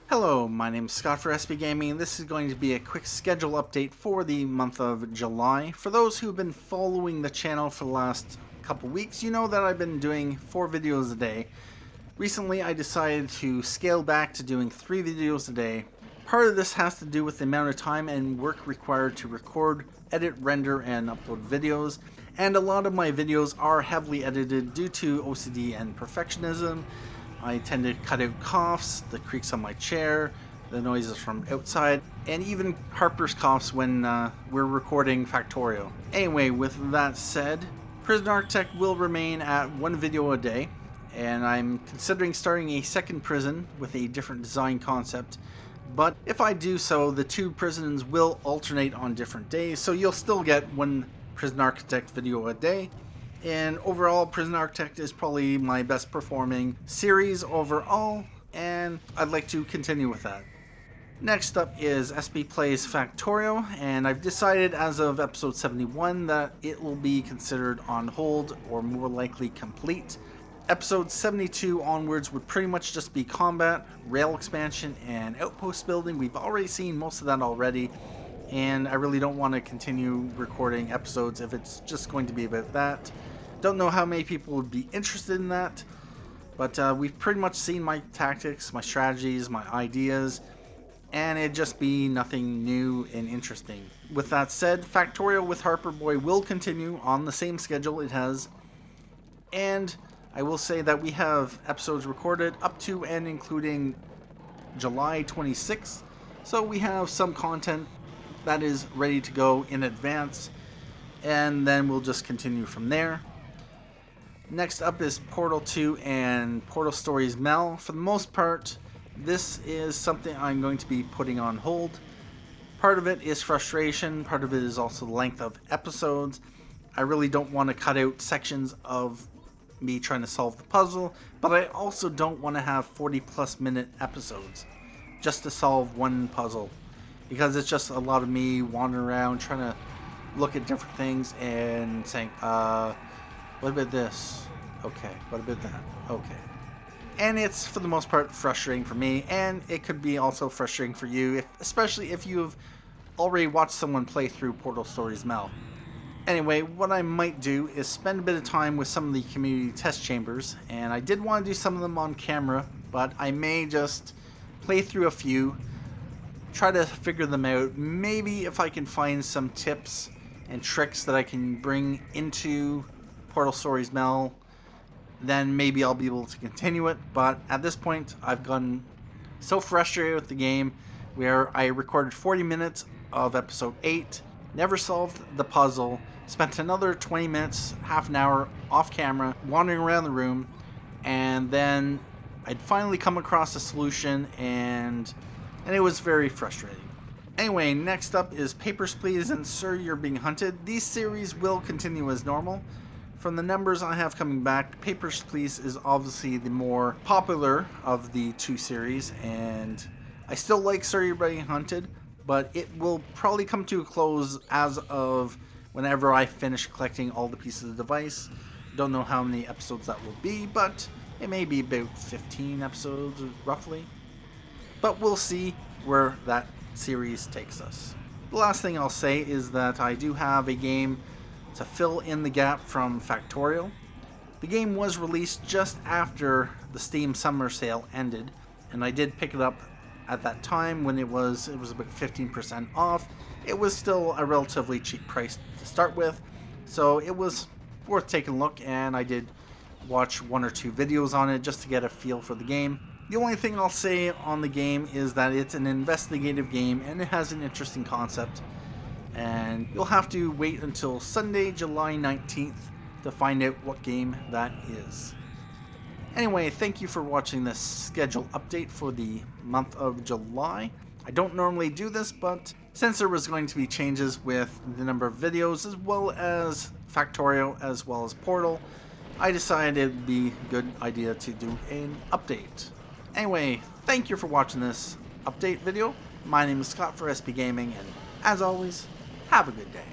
Hello, my name is Scott for SB Gaming, and this is going to be a quick schedule update for the month of July. For those who have been following the channel for the last couple weeks, you know that I've been doing 4 videos a day. Recently, I decided to scale back to doing 3 videos a day. Part of this has to do with the amount of time and work required to record, edit, render, and upload videos. And a lot of my videos are heavily edited due to OCD and perfectionism. I tend to cut out coughs, the creaks on my chair, the noises from outside, and even Harper's coughs when we're recording Factorio. Anyway, with that said, Prison Architect will remain at 1 video a day, and I'm considering starting a second prison with a different design concept. But if I do so, the 2 prisons will alternate on different days, so you'll still get 1 Prison Architect video a day. And overall, Prison Architect is probably my best performing series overall, and I'd like to continue with that. Next up is SB Plays Factorio, and I've decided as of episode 71 that it will be considered on hold or more likely complete. Episode 72 onwards would pretty much just be combat, rail expansion, and outpost building. We've already seen most of that already, and I really don't want to continue recording episodes if it's just going to be about that. Don't know how many people would be interested in that, but we've pretty much seen my tactics, my strategies, my ideas, and it'd just be nothing new and interesting. With that said, Factorio with Harper Boy will continue on the same schedule it has, and I will say that we have episodes recorded up to and including July 26th, so we have some content that is ready to go in advance, and then we'll just continue from there. Next up is Portal 2 and Portal Stories Mel. For the most part, this is something I'm going to be putting on hold. Part of it is frustration, part of it is also the length of episodes. I really don't want to cut out sections of me trying to solve the puzzle, but I also don't want to have 40+ minute episodes just to solve one puzzle, because it's just a lot of me wandering around trying to look at different things and saying, what about this? Okay. What about that? Okay. And it's, for the most part, frustrating for me, and it could be also frustrating for you, especially if you've already watched someone play through Portal Stories Mel. Anyway, what I might do is spend a bit of time with some of the community test chambers, and I did want to do some of them on camera, but I may just play through a few, try to figure them out. Maybe if I can find some tips and tricks that I can bring into Portal Stories Mel, then maybe I'll be able to continue it. But at this point, I've gotten so frustrated with the game where I recorded 40 minutes of episode 8, never solved the puzzle, spent another 20 minutes, half an hour off camera, wandering around the room, and then I'd finally come across a solution, and it was very frustrating. Anyway, next up is Papers, Please and Sir, You're Being Hunted. These series will continue as normal. From the numbers I have coming back, Papers, Please is obviously the more popular of the 2 series, and I still like Sir, You're Being Hunted, but it will probably come to a close as of whenever I finish collecting all the pieces of the device. Don't know how many episodes that will be, but it may be about 15 episodes roughly. But we'll see where that series takes us. The last thing I'll say is that I do have a game to fill in the gap from Factorio. The game was released just after the Steam Summer Sale ended, and I did pick it up at that time when it was about 15% off. It was still a relatively cheap price to start with, so it was worth taking a look, and I did watch 1 or 2 videos on it just to get a feel for the game. The only thing I'll say on the game is that it's an investigative game and it has an interesting concept, and you'll have to wait until Sunday, July 19th to find out what game that is. Anyway, thank you for watching this schedule update for the month of July. I don't normally do this, but since there was going to be changes with the number of videos as well as Factorio as well as Portal, I decided it would be a good idea to do an update. Anyway, thank you for watching this update video. My name is Scott for SB Gaming, and as always, have a good day.